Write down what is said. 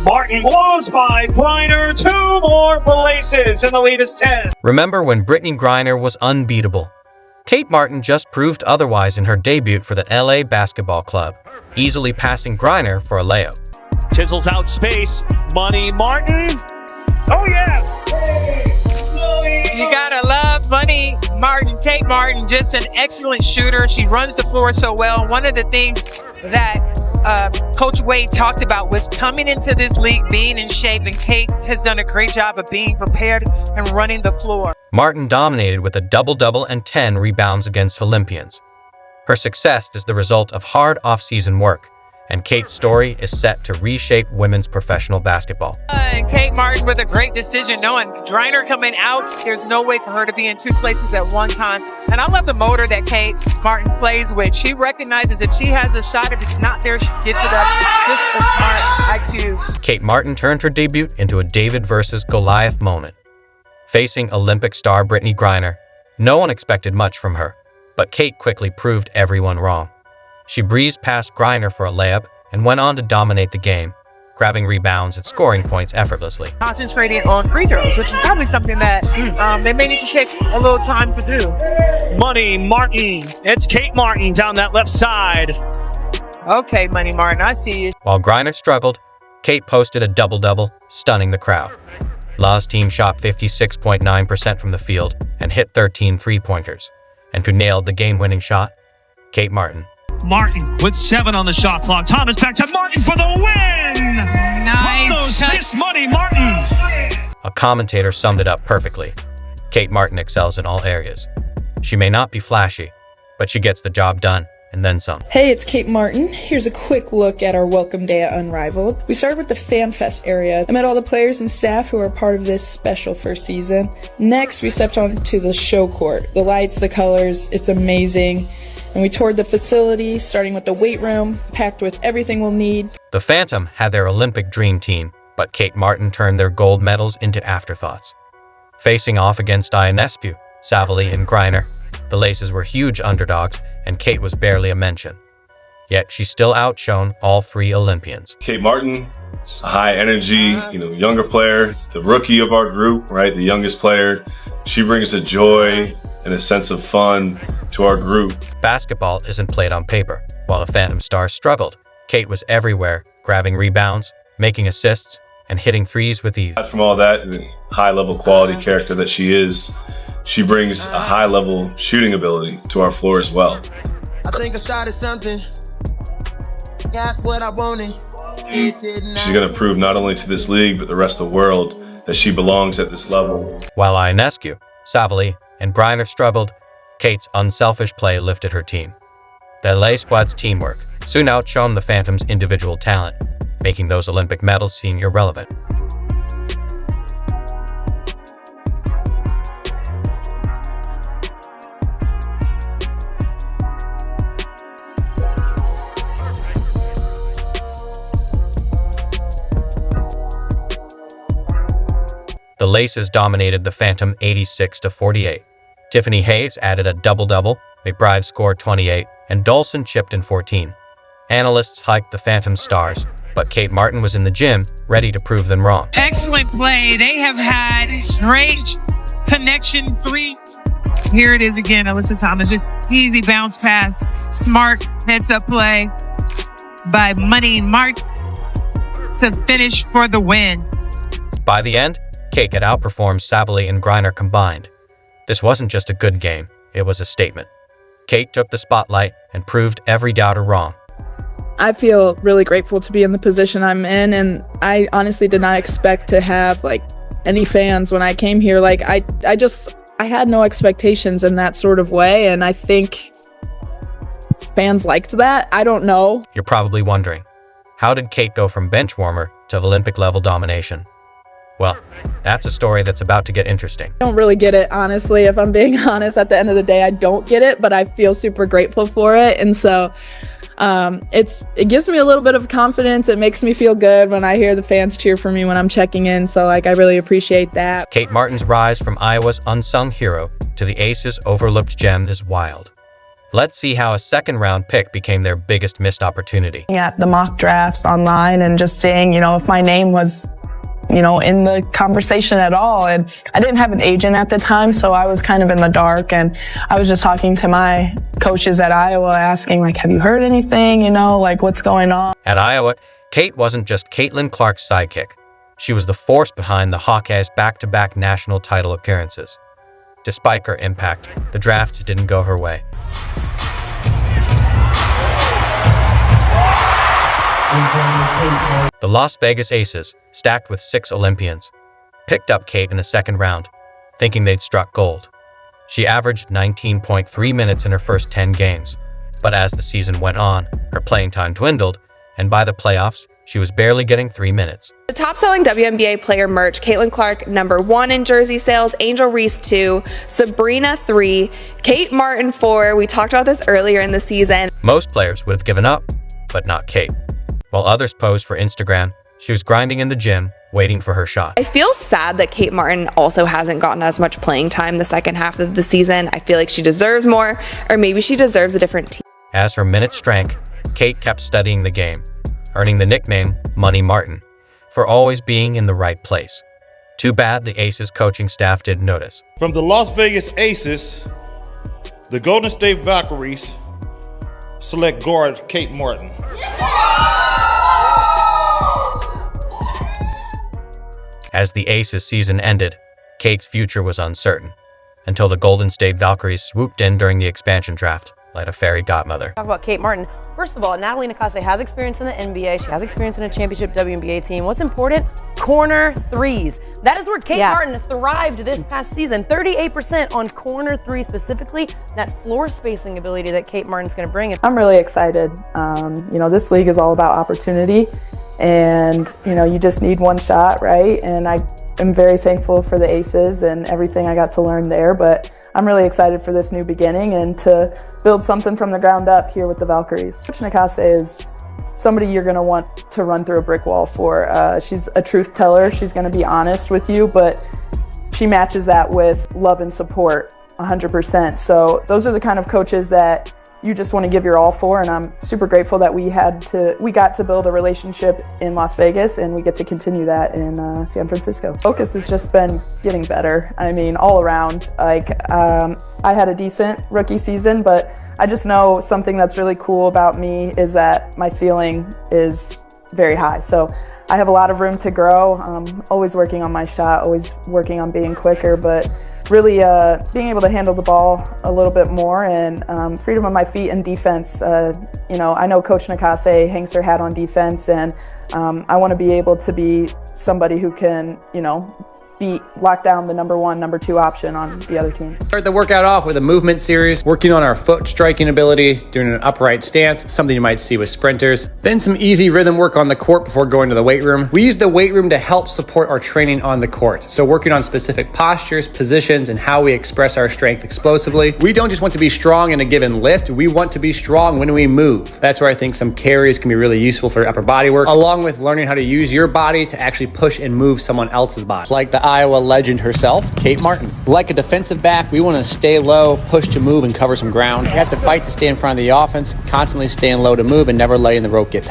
Martin blows by Griner, 2 more places, and the lead is 10. Remember when Brittney Griner was unbeatable? Kate Martin just proved otherwise in her debut for the LA basketball club, easily passing Griner for a layup. Chisels out space. Money Martin. Oh, yeah. You gotta love Money Martin. Kate Martin, just an excellent shooter. She runs the floor so well. One of the things that Coach Wade talked about was coming into this league being in shape, and Kate has done a great job of being prepared and running the floor. Martin dominated with a double-double and 10 rebounds against Olympians. Her success is the result of hard off-season work, and Kate's story is set to reshape women's professional basketball. And Kate Martin with a great decision, knowing Griner coming out, there's no way for her to be in 2 places at one time. And I love the motor that Kate Martin plays with. She recognizes if she has a shot, if it's not there, she gives it up. Just a smart IQ. Kate Martin turned her debut into a David versus Goliath moment. Facing Olympic star Brittney Griner, no one expected much from her, but Kate quickly proved everyone wrong. She breezed past Griner for a layup and went on to dominate the game, grabbing rebounds and scoring points effortlessly. Concentrating on free throws, which is probably something that they may need to take a little time to do. Money Martin. It's Kate Martin down that left side. Okay, Money Martin, I see you. While Griner struggled, Kate posted a double-double, stunning the crowd. Law's team shot 56.9% from the field and hit 13 three-pointers. And who nailed the game-winning shot? Kate Martin. Martin with 7 on the shot clock. Thomas back to Martin for the win! Nice. Miss Money Martin! A commentator summed it up perfectly. Kate Martin excels in all areas. She may not be flashy, but she gets the job done, and then some. Hey, it's Kate Martin. Here's a quick look at our welcome day at Unrivaled. We started with the Fan Fest area. I met all the players and staff who are part of this special first season. Next, we stepped onto the show court. The lights, the colors, it's amazing. And we toured the facility, starting with the weight room, packed with everything we'll need. The Phantom had their Olympic dream team, but Kate Martin turned their gold medals into afterthoughts. Facing off against Ionescu, Savali, and Griner, the Laces were huge underdogs, and Kate was barely a mention. Yet she still outshone all 3 Olympians. Kate Martin, a high energy, younger player, the rookie of our group, right? The youngest player. She brings a joy and a sense of fun to our group. Basketball isn't played on paper. While the Phantom Stars struggled, Kate was everywhere, grabbing rebounds, making assists, and hitting threes with ease. From all that, the high-level quality character that she is, she brings a high-level shooting ability to our floor as well. I think I started something. Got what I wanted. She's going to prove not only to this league, but the rest of the world that she belongs at this level. While Ionescu, Savali, and Griner struggled, Kate's unselfish play lifted her team. The LA squad's teamwork soon outshone the Phantom's individual talent, making those Olympic medals seem irrelevant. The Laces dominated the Phantom 86-48. Tiffany Hayes added a double-double, McBride scored 28, and Dolson chipped in 14. Analysts hyped the Phantom Stars, but Kate Martin was in the gym, ready to prove them wrong. Excellent play. They have had great connection 3. Here it is again, Alyssa Thomas. Just easy bounce pass, smart heads-up play by Money Martin to finish for the win. By the end, Kate had outperformed Savali and Griner combined. This wasn't just a good game, it was a statement. Kate took the spotlight and proved every doubter wrong. I feel really grateful to be in the position I'm in, and I honestly did not expect to have any fans when I came here. I had no expectations in that sort of way, and I think fans liked that. I don't know. You're probably wondering, how did Kate go from bench warmer to Olympic level domination? Well, that's a story that's about to get interesting. I don't really get it, honestly. If I'm being honest, at the end of the day, I don't get it, but I feel super grateful for it. And so it gives me a little bit of confidence. It makes me feel good when I hear the fans cheer for me when I'm checking in. So I really appreciate that. Kate Martin's rise from Iowa's unsung hero to the Aces' overlooked gem is wild. Let's see how a second-round pick became their biggest missed opportunity. At the mock drafts online and just seeing, if my name was, in the conversation at all. And I didn't have an agent at the time, so I was kind of in the dark. And I was just talking to my coaches at Iowa, asking, have you heard anything, what's going on? At Iowa, Kate wasn't just Caitlin Clark's sidekick. She was the force behind the Hawkeyes' back-to-back national title appearances. Despite her impact, the draft didn't go her way. The Las Vegas Aces, stacked with 6 Olympians, picked up Kate in the second round, thinking they'd struck gold. She averaged 19.3 minutes in her first 10 games, but as the season went on, her playing time dwindled, and by the playoffs, she was barely getting 3 minutes. The top-selling WNBA player merch, Caitlin Clark, #1 in jersey sales, Angel Reese 2, Sabrina 3, Kate Martin 4. We talked about this earlier in the season. Most players would have given up, but not Kate. While others posed for Instagram, she was grinding in the gym, waiting for her shot. I feel sad that Kate Martin also hasn't gotten as much playing time the second half of the season. I feel like she deserves more, or maybe she deserves a different team. As her minutes shrank, Kate kept studying the game, earning the nickname Money Martin for always being in the right place. Too bad the Aces coaching staff didn't notice. From the Las Vegas Aces, the Golden State Valkyries select guard Kate Martin. As the Aces season ended, Kate's future was uncertain, until the Golden State Valkyries swooped in during the expansion draft like a fairy godmother. Talk about Kate Martin. First of all, Natalie Nakase has experience in the NBA. She has experience in a championship WNBA team. What's important? Corner threes. That is where Kate Martin thrived this past season. 38% on corner three specifically. That floor spacing ability that Kate Martin's going to bring. I'm really excited. This league is all about opportunity, and, you just need one shot, right? And I am very thankful for the Aces and everything I got to learn there, but I'm really excited for this new beginning and to build something from the ground up here with the Valkyries. Coach Nakase is somebody you're going to want to run through a brick wall for. She's a truth teller. She's going to be honest with you, but she matches that with love and support 100%. So those are the kind of coaches that you just want to give your all for, and I'm super grateful that we got to build a relationship in Las Vegas, and we get to continue that in San Francisco. Focus has just been getting better. I mean, all around. I had a decent rookie season, but I just know something that's really cool about me is that my ceiling is very high. So I have a lot of room to grow. I'm always working on my shot, always working on being quicker, but really being able to handle the ball a little bit more and freedom of my feet and defense. I know Coach Nakase hangs her hat on defense, and I want to be able to be somebody who can, lock down the number 1, number 2 option on the other teams. Start the workout off with a movement series, working on our foot striking ability, doing an upright stance, something you might see with sprinters. Then some easy rhythm work on the court before going to the weight room. We use the weight room to help support our training on the court. So working on specific postures, positions, and how we express our strength explosively. We don't just want to be strong in a given lift, we want to be strong when we move. That's where I think some carries can be really useful for upper body work, along with learning how to use your body to actually push and move someone else's body. Like the Iowa legend herself, Kate Martin. Like a defensive back, we want to stay low, push to move, and cover some ground. You have to fight to stay in front of the offense, constantly staying low to move, and never letting the rope get tight.